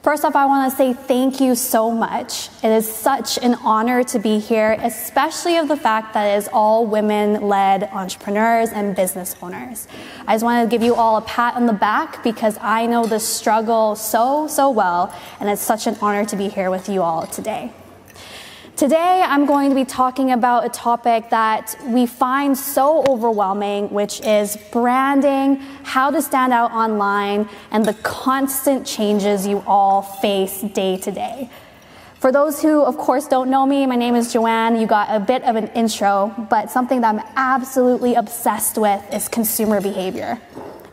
First off, I want to say thank you so much. It is such an honor to be here, especially of the fact that it is all women-led entrepreneurs and business owners. I just want to give you all a pat on the back because I know the struggle so well, and it's such an honor to be here with you all today. Today, I'm going to be talking about a topic that we find so overwhelming, which is branding, how to stand out online, and the constant changes you all face day to day. For those who, of course, don't know me, my name is Joanne. You got a bit of an intro, but something that I'm absolutely obsessed with is consumer behavior.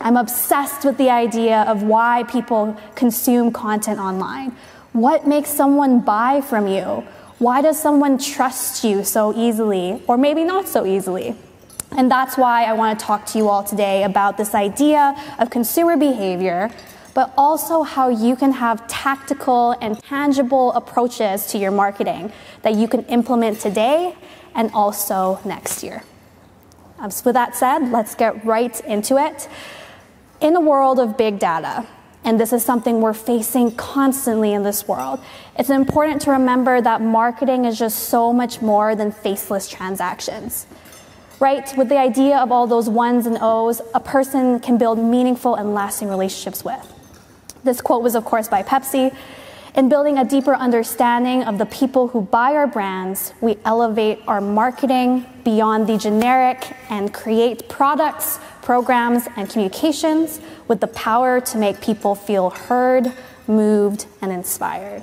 I'm obsessed with the idea of why people consume content online. What makes someone buy from you? Why does someone trust you so easily, or maybe not so easily? And that's why I want to talk to you all today about this idea of consumer behavior, but also how you can have tactical and tangible approaches to your marketing that you can implement today and also next year. So with that said, let's get right into it. In a world of big data, and this is something we're facing constantly in this world, it's important to remember that marketing is just so much more than faceless transactions, right? With the idea of all those ones and O's, a person can build meaningful and lasting relationships with. This quote was, of course, by Pepsi. In building a deeper understanding of the people who buy our brands, we elevate our marketing beyond the generic and create products, programs, and communications with the power to make people feel heard, moved, and inspired.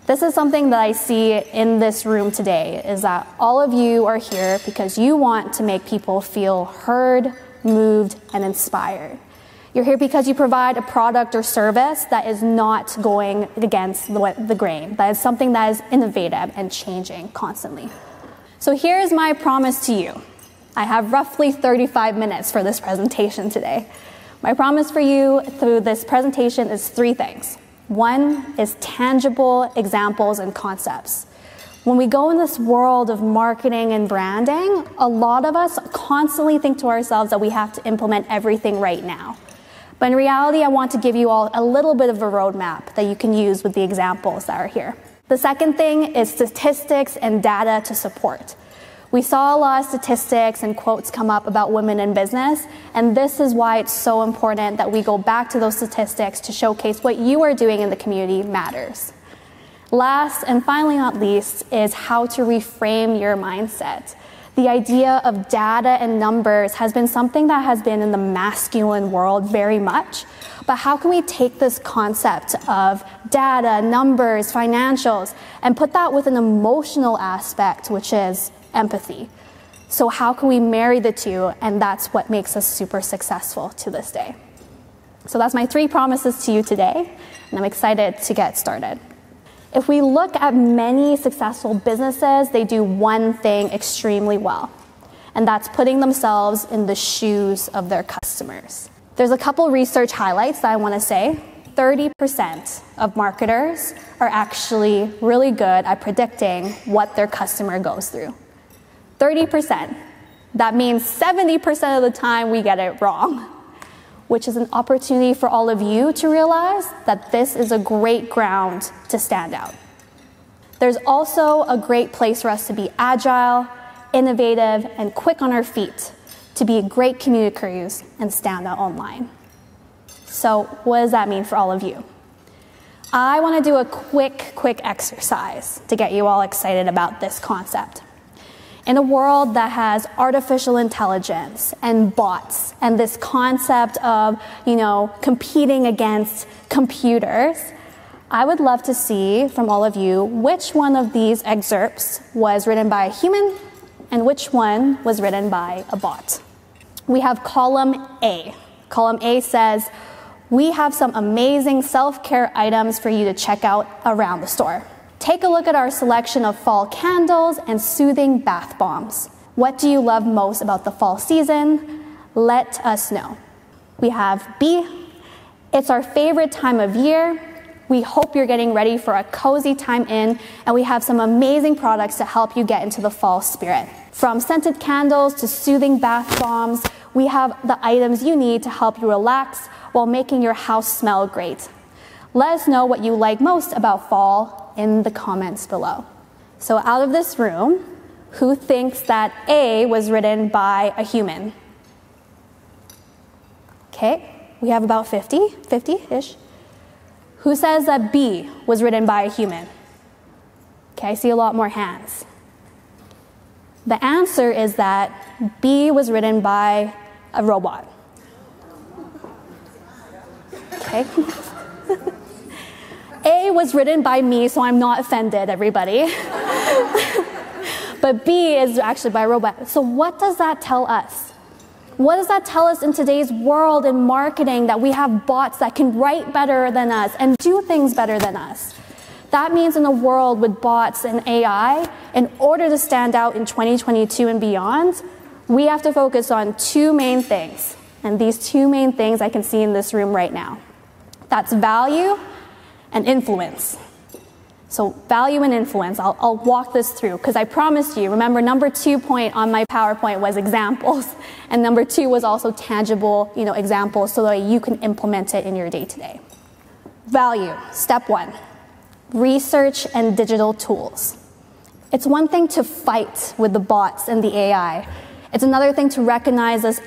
This is something that I see in this room today, is that all of you are here because you want to make people feel heard, moved, and inspired. You're here because you provide a product or service that is not going against the grain, that is something that is innovative and changing constantly. So here's my promise to you. I have roughly 35 minutes for this presentation today. My promise for you through this presentation is 3 things. 1 is tangible examples and concepts. When we go in this world of marketing and branding, a lot of us constantly think to ourselves that we have to implement everything right now. But in reality, I want to give you all a little bit of a roadmap that you can use with the examples that are here. The second thing is statistics and data to support. We saw a lot of statistics and quotes come up about women in business, and this is why it's so important that we go back to those statistics to showcase what you are doing in the community matters. Last, and finally not least, is how to reframe your mindset. The idea of data and numbers has been something that has been in the masculine world very much, but how can we take this concept of data, numbers, financials, and put that with an emotional aspect, which is empathy? So how can we marry the two? And that's what makes us super successful to this day. So that's my 3 promises to you today, and I'm excited to get started. If we look at many successful businesses, they do one thing extremely well, and that's putting themselves in the shoes of their customers. There's a couple research highlights that I want to say. 30% of marketers are actually really good at predicting what their customer goes through. 30%. That means 70% of the time we get it wrong, which is an opportunity for all of you to realize that this is a great ground to stand out. There's also a great place for us to be agile, innovative, and quick on our feet to be great communicators and stand out online. So what does that mean for all of you? I want to do a quick exercise to get you all excited about this concept. In a world that has artificial intelligence and bots and this concept of, competing against computers, I would love to see from all of you which one of these excerpts was written by a human and which one was written by a bot. We have column A. Column A says, "We have some amazing self-care items for you to check out around the store. Take a look at our selection of fall candles and soothing bath bombs. What do you love most about the fall season? Let us know." We have B. "It's our favorite time of year. We hope you're getting ready for a cozy time in, and we have some amazing products to help you get into the fall spirit. From scented candles to soothing bath bombs, we have the items you need to help you relax while making your house smell great. Let us know what you like most about fall in the comments below. So out of this room, who thinks that A was written by a human? Okay, we have about 50-ish. Who says that B was written by a human? Okay, I see a lot more hands. The answer is that B was written by a robot. Okay. A was written by me, so I'm not offended, everybody. But B is actually by a robot. So what does that tell us? What does that tell us in today's world in marketing, that we have bots that can write better than us and do things better than us? That means in a world with bots and AI, in order to stand out in 2022 and beyond, we have to focus on two main things. And these two main things I can see in this room right now. That's value and influence. So value and influence, I'll walk this through, because I promised you, remember number 2 point on my PowerPoint was examples, and number 2 was also tangible, examples so that you can implement it in your day-to-day. Value, step 1, research and digital tools. It's one thing to fight with the bots and the AI. It's another thing to recognize us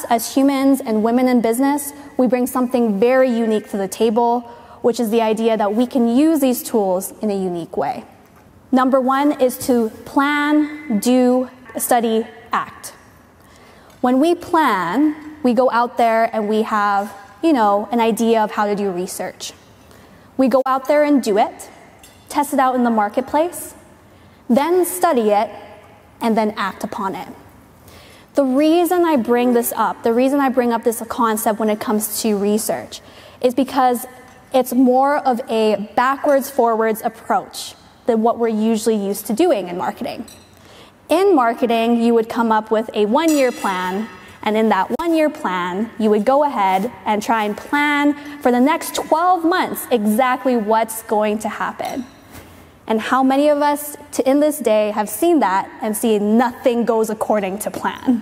as humans and women in business, we bring something very unique to the table, which is the idea that we can use these tools in a unique way. Number 1 is to plan, do, study, act. When we plan, we go out there and we have, an idea of how to do research. We go out there and do it, test it out in the marketplace, then study it, and then act upon it. The reason I bring this up, the reason I bring up this concept when it comes to research, is because it's more of a backwards-forwards approach than what we're usually used to doing in marketing. In marketing, you would come up with a 1-year plan, and in that 1-year plan, you would go ahead and try and plan for the next 12 months exactly what's going to happen. And how many of us in this day have seen that and seen nothing goes according to plan?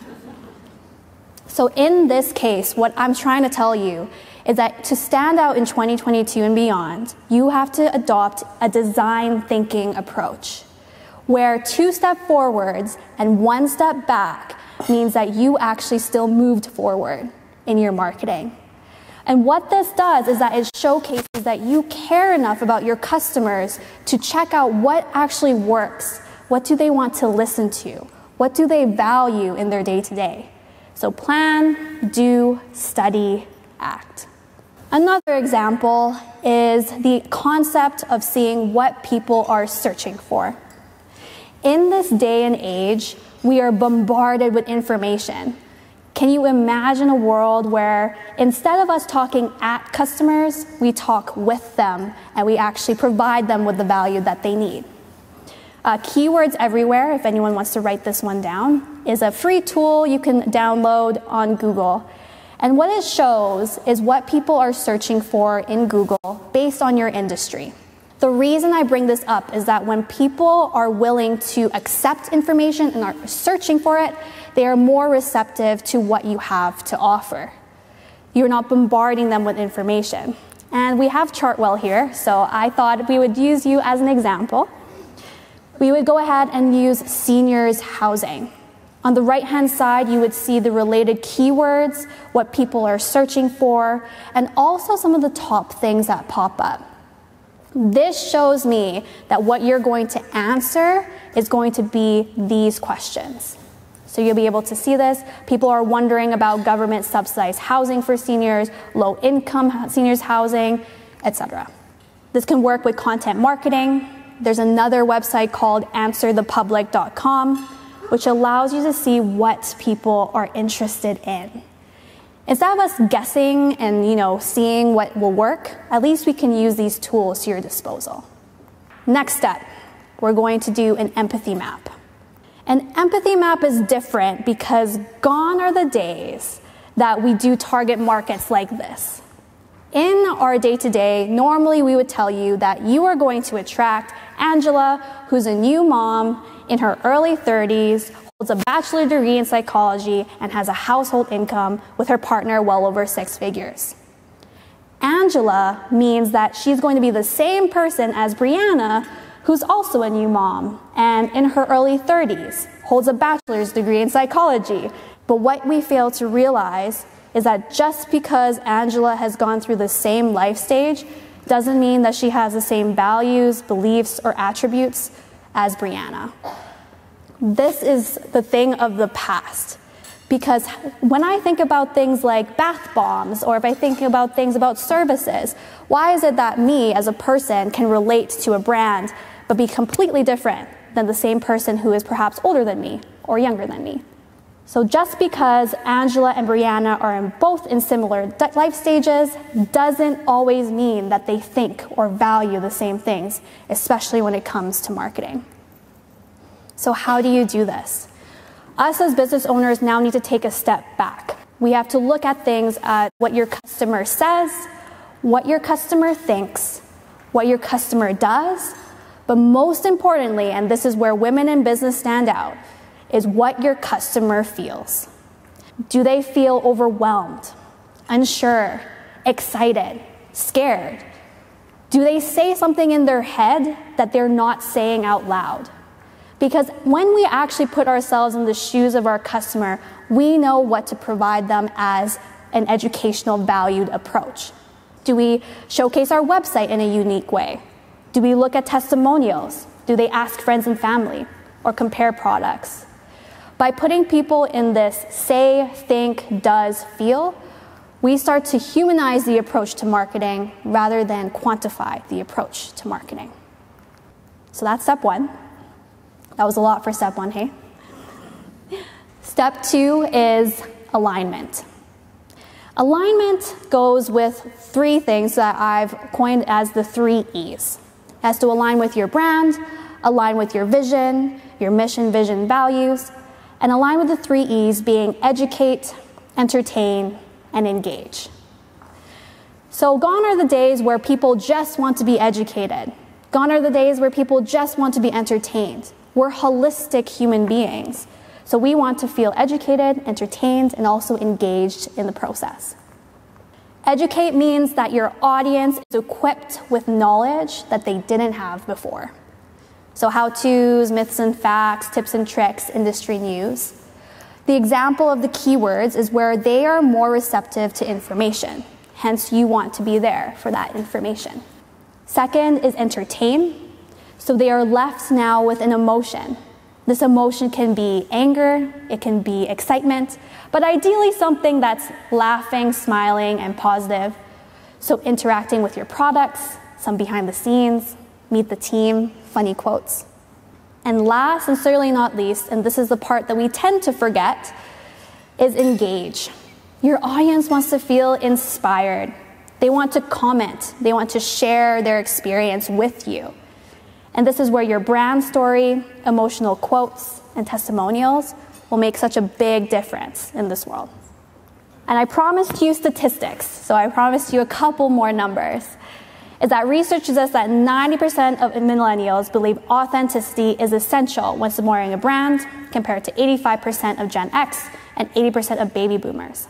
So in this case, what I'm trying to tell you is that to stand out in 2022 and beyond, you have to adopt a design thinking approach, where 2 steps forwards and 1 step back means that you actually still moved forward in your marketing. And what this does is that it showcases that you care enough about your customers to check out what actually works. What do they want to listen to? What do they value in their day-to-day? So plan, do, study, act. Another example is the concept of seeing what people are searching for. In this day and age, we are bombarded with information. Can you imagine a world where instead of us talking at customers, we talk with them and we actually provide them with the value that they need? Keywords Everywhere, if anyone wants to write this one down, is a free tool you can download on Google. And what it shows is what people are searching for in Google based on your industry. The reason I bring this up is that when people are willing to accept information and are searching for it, they are more receptive to what you have to offer. You're not bombarding them with information. And we have Chartwell here, so I thought we would use you as an example. We would go ahead and use seniors housing. On the right-hand side, you would see the related keywords, what people are searching for, and also some of the top things that pop up. This shows me that what you're going to answer is going to be these questions. So you'll be able to see this. People are wondering about government subsidized housing for seniors, low-income seniors housing, etc. This can work with content marketing. There's another website called answerthepublic.com, which allows you to see what people are interested in. Instead of us guessing and seeing what will work, at least we can use these tools to your disposal. Next step, we're going to do an empathy map. An empathy map is different because gone are the days that we do target markets like this. In our day-to-day, normally we would tell you that you are going to attract Angela, who's a new mom in her early 30s, holds a bachelor's degree in psychology, and has a household income with her partner well over 6 figures. Angela means that she's going to be the same person as Brianna, who's also a new mom and in her early 30s, holds a bachelor's degree in psychology. But what we fail to realize is that just because Angela has gone through the same life stage doesn't mean that she has the same values, beliefs, or attributes as Brianna. This is the thing of the past. Because when I think about things like bath bombs, or if I think about things about services, why is it that me as a person can relate to a brand but be completely different than the same person who is perhaps older than me or younger than me? So just because Angela and Brianna are both in similar life stages doesn't always mean that they think or value the same things, especially when it comes to marketing. So how do you do this? Us as business owners now need to take a step back. We have to look at things at what your customer says, what your customer thinks, what your customer does, but most importantly, and this is where women in business stand out, is what your customer feels. Do they feel overwhelmed, unsure, excited, scared? Do they say something in their head that they're not saying out loud? Because when we actually put ourselves in the shoes of our customer, we know what to provide them as an educational, valued approach. Do we showcase our website in a unique way? Do we look at testimonials? Do they ask friends and family or compare products? By putting people in this say, think, does, feel, we start to humanize the approach to marketing rather than quantify the approach to marketing. So that's step one. That was a lot for step one, hey? Step two is alignment. Alignment goes with three things that I've coined as the 3 E's. It has to align with your brand, align with your vision, your mission, vision, values, and align with the 3 E's being educate, entertain, and engage. So gone are the days where people just want to be educated. Gone are the days where people just want to be entertained. We're holistic human beings. So we want to feel educated, entertained, and also engaged in the process. Educate means that your audience is equipped with knowledge that they didn't have before. So how-tos, myths and facts, tips and tricks, industry news. The example of the keywords is where they are more receptive to information. Hence, you want to be there for that information. Second is entertain. So they are left now with an emotion. This emotion can be anger, it can be excitement, but ideally something that's laughing, smiling, and positive. So interacting with your products, some behind the scenes, meet the team, funny quotes. And last and certainly not least, and this is the part that we tend to forget, is engage. Your audience wants to feel inspired. They want to comment. They want to share their experience with you. And this is where your brand story, emotional quotes, and testimonials will make such a big difference in this world. And I promised you statistics, so I promised you a couple more numbers. Is that research suggests that 90% of millennials believe authenticity is essential when supporting a brand, compared to 85% of Gen X and 80% of baby boomers.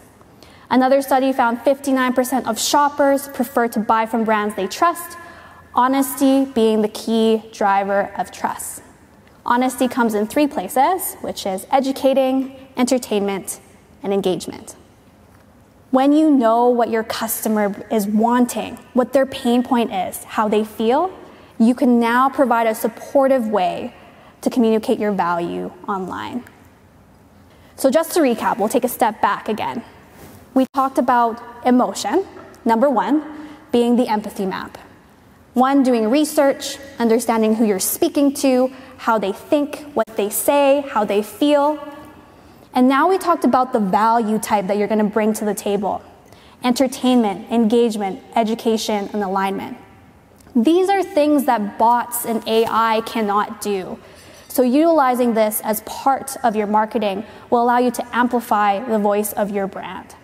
Another study found 59% of shoppers prefer to buy from brands they trust, honesty being the key driver of trust. Honesty comes in 3 places, which is educating, entertainment, and engagement. When you know what your customer is wanting, what their pain point is, how they feel, you can now provide a supportive way to communicate your value online. So just to recap, we'll take a step back again. We talked about emotion, number 1, being the empathy map. 1, doing research, understanding who you're speaking to, how they think, what they say, how they feel. And now we talked about the value type that you're going to bring to the table. Entertainment, engagement, education, and alignment. These are things that bots and AI cannot do. So utilizing this as part of your marketing will allow you to amplify the voice of your brand.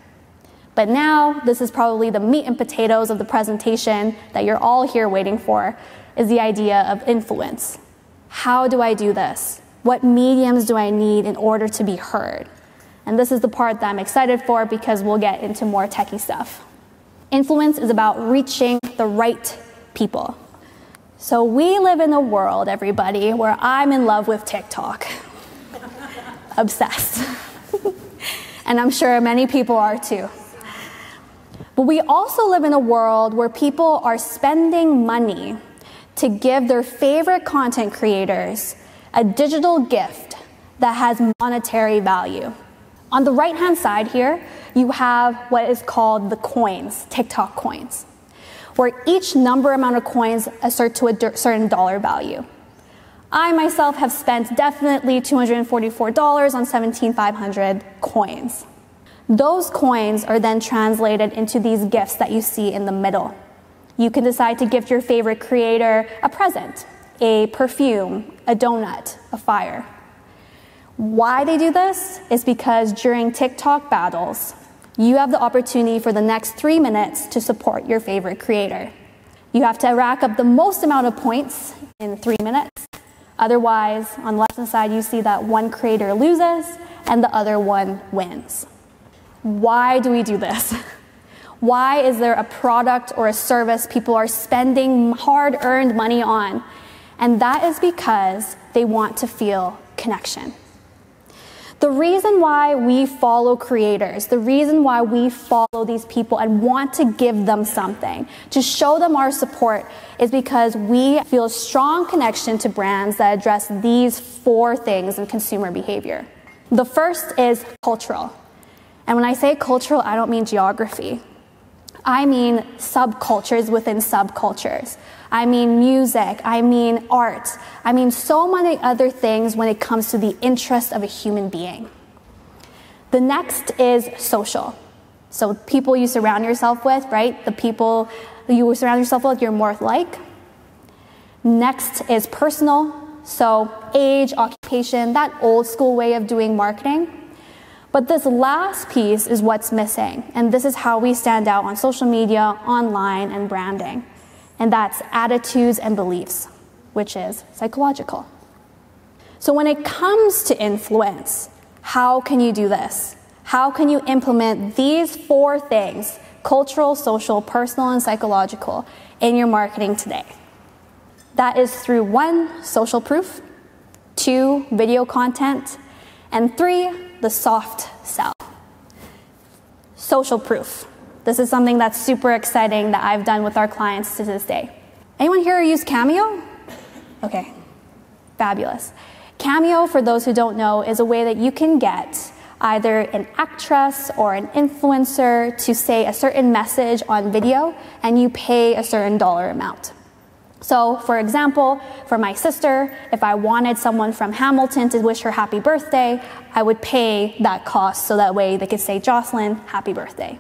But now, this is probably the meat and potatoes of the presentation that you're all here waiting for, is the idea of influence. How do I do this? What mediums do I need in order to be heard? And this is the part that I'm excited for because we'll get into more techie stuff. Influence is about reaching the right people. So we live in a world, everybody, where I'm in love with TikTok. Obsessed. And I'm sure many people are too. But we also live in a world where people are spending money to give their favorite content creators a digital gift that has monetary value. On the right-hand side here, you have what is called the coins, TikTok coins, where each number amount of coins assert to a certain dollar value. I myself have spent definitely $244 on 17,500 coins. Those coins are then translated into these gifts that you see in the middle. You can decide to gift your favorite creator a present, a perfume, a donut, a fire. Why they do this is because during TikTok battles, you have the opportunity for the next 3 minutes to support your favorite creator. You have to rack up the most amount of points in 3 minutes. Otherwise, on the left-hand side, you see that one creator loses and the other one wins. Why do we do this? Why is there a product or a service people are spending hard-earned money on? And that is because they want to feel connection. The reason why we follow creators, the reason why we follow these people and want to give them something, to show them our support, is because we feel a strong connection to brands that address these 4 things in consumer behavior. The first is cultural. And when I say cultural, I don't mean geography. I mean subcultures within subcultures. I mean music, I mean art, I mean so many other things when it comes to the interest of a human being. The next is social. So people you surround yourself with, right? The people you surround yourself with, you're more like. Next is personal. So age, occupation, that old school way of doing marketing. But this last piece is what's missing. And this is how we stand out on social media, online, and branding. And that's attitudes and beliefs, which is psychological. So when it comes to influence, how can you do this? How can you implement these 4 things, cultural, social, personal, and psychological, in your marketing today? That is through 1, social proof, 2, video content, and 3, the soft sell. Social proof. This is something that's super exciting that I've done with our clients to this day. Anyone here use Cameo? Okay, fabulous. Cameo, for those who don't know, is a way that you can get either an actress or an influencer to say a certain message on video, and you pay a certain dollar amount. So, for example, for my sister, if I wanted someone from Hamilton to wish her happy birthday, I would pay that cost so that way they could say, Jocelyn, happy birthday.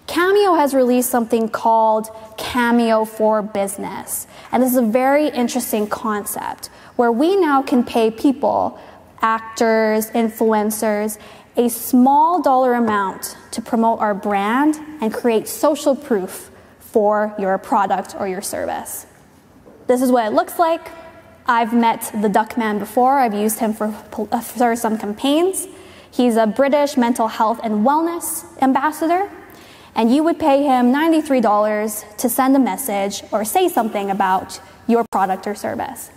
Cameo has released something called Cameo for Business. And this is a very interesting concept where we now can pay people, actors, influencers, a small dollar amount to promote our brand and create social proof for your product or your service. This is what it looks like. I've met the Duckman before. I've used him for some campaigns. He's a British mental health and wellness ambassador. And you would pay him $93 to send a message or say something about your product or service.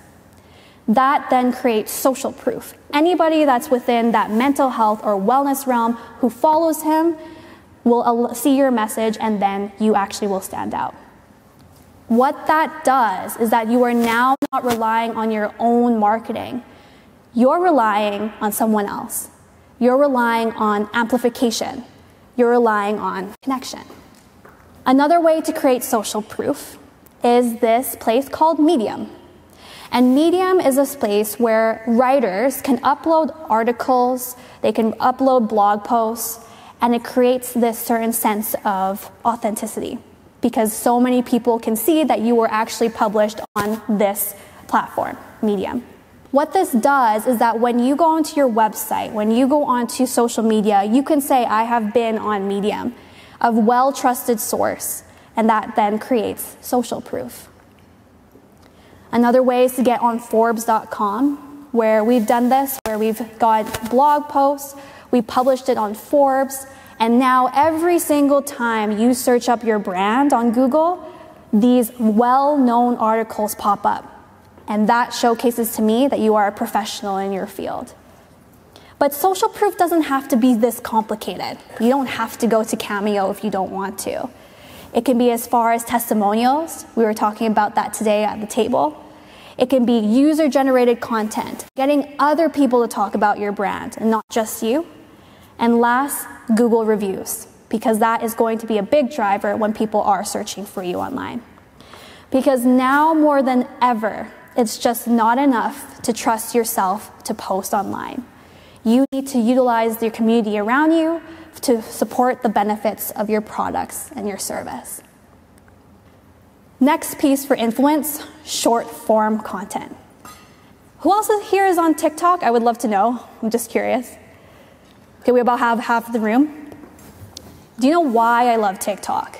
That then creates social proof. Anybody that's within that mental health or wellness realm who follows him will see your message, and then you actually will stand out. What that does is that you are now not relying on your own marketing. You're relying on someone else. You're relying on amplification. You're relying on connection. Another way to create social proof is this place called Medium. And Medium is a space where writers can upload articles, they can upload blog posts, and it creates this certain sense of authenticity because so many people can see that you were actually published on this platform, Medium. What this does is that when you go onto your website, when you go onto social media, you can say, I have been on Medium, a well-trusted source, and that then creates social proof. Another way is to get on Forbes.com, where we've done this, where we've got blog posts, we published it on Forbes, And now every single time you search up your brand on Google, these well-known articles pop up. And that showcases to me that you are a professional in your field. But social proof doesn't have to be this complicated. You don't have to go to Cameo if you don't want to. It can be as far as testimonials. We were talking about that today at the table. It can be user-generated content, getting other people to talk about your brand and not just you. And last, Google reviews, because that is going to be a big driver when people are searching for you online. Because now more than ever, it's just not enough to trust yourself to post online. You need to utilize your community around you to support the benefits of your products and your service. Next piece for influence, short form content. Who else here is on TikTok? I would love to know. I'm just curious. Okay, we about have half of the room. Do you know why I love TikTok?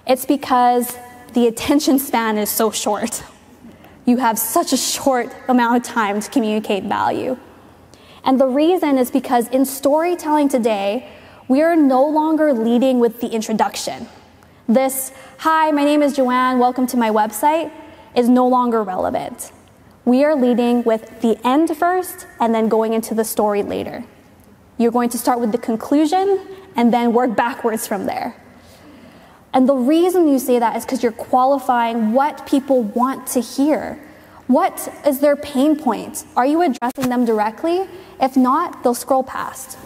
It's because the attention span is so short. You have such a short amount of time to communicate value. And the reason is because in storytelling today, we are no longer leading with the introduction. This, hi, my name is Joanne, welcome to my website, is no longer relevant. We are leading with the end first and then going into the story later. You're going to start with the conclusion and then work backwards from there. And the reason you say that is because you're qualifying what people want to hear. What is their pain point? Are you addressing them directly? If not, they'll scroll past.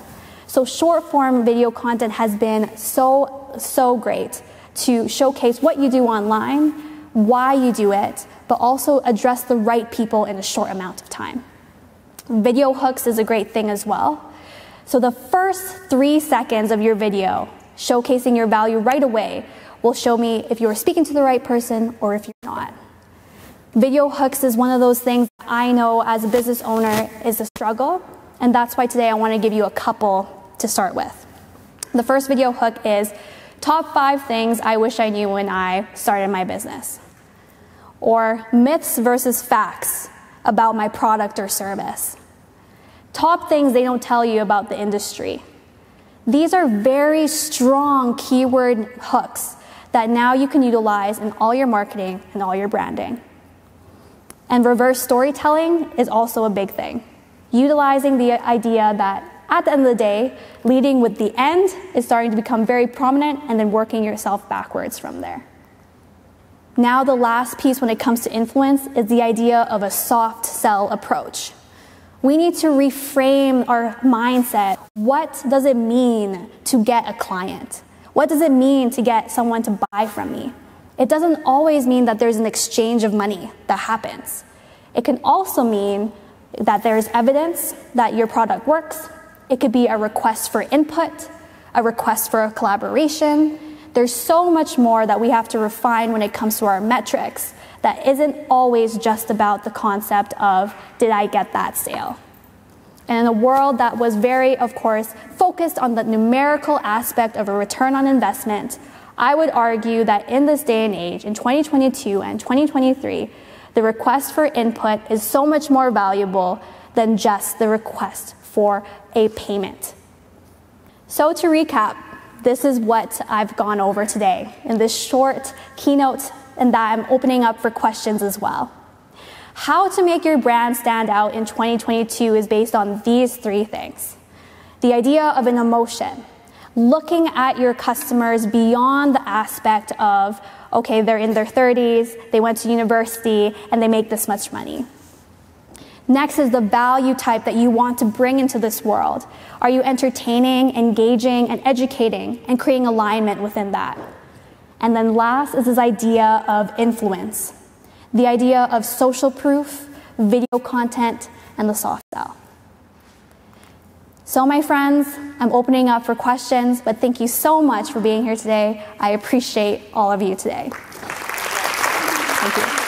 So short form video content has been so great to showcase what you do online, why you do it, but also address the right people in a short amount of time. Video hooks is a great thing as well. So the first 3 seconds of your video, showcasing your value right away, will show me if you're speaking to the right person or if you're not. Video hooks is one of those things I know as a business owner is a struggle, and that's why today I want to give you a couple to start with. The first video hook is top 5 things I wish I knew when I started my business, or myths versus facts about my product or service. Top things they don't tell you about the industry. These are very strong keyword hooks that now you can utilize in all your marketing and all your branding. And reverse storytelling is also a big thing. Utilizing the idea that at the end of the day, leading with the end is starting to become very prominent and then working yourself backwards from there. Now the last piece when it comes to influence is the idea of a soft sell approach. We need to reframe our mindset. What does it mean to get a client? What does it mean to get someone to buy from me? It doesn't always mean that there's an exchange of money that happens. It can also mean that there's evidence that your product works. It could be a request for input, a request for a collaboration. There's so much more that we have to refine when it comes to our metrics that isn't always just about the concept of, did I get that sale? And in a world that was very, of course, focused on the numerical aspect of a return on investment, I would argue that in this day and age, in 2022 and 2023, the request for input is so much more valuable than just the request for a payment. So to recap, this is what I've gone over today in this short keynote, and that I'm opening up for questions as well. How to make your brand stand out in 2022 is based on these 3 things. The idea of an emotion. Looking at your customers beyond the aspect of, okay, they're in their 30s, they went to university, and they make this much money. Next is the value type that you want to bring into this world. Are you entertaining, engaging, and educating, and creating alignment within that? And then last is this idea of influence. The idea of social proof, video content, and the soft sell. So my friends, I'm opening up for questions, but thank you so much for being here today. I appreciate all of you today. Thank you.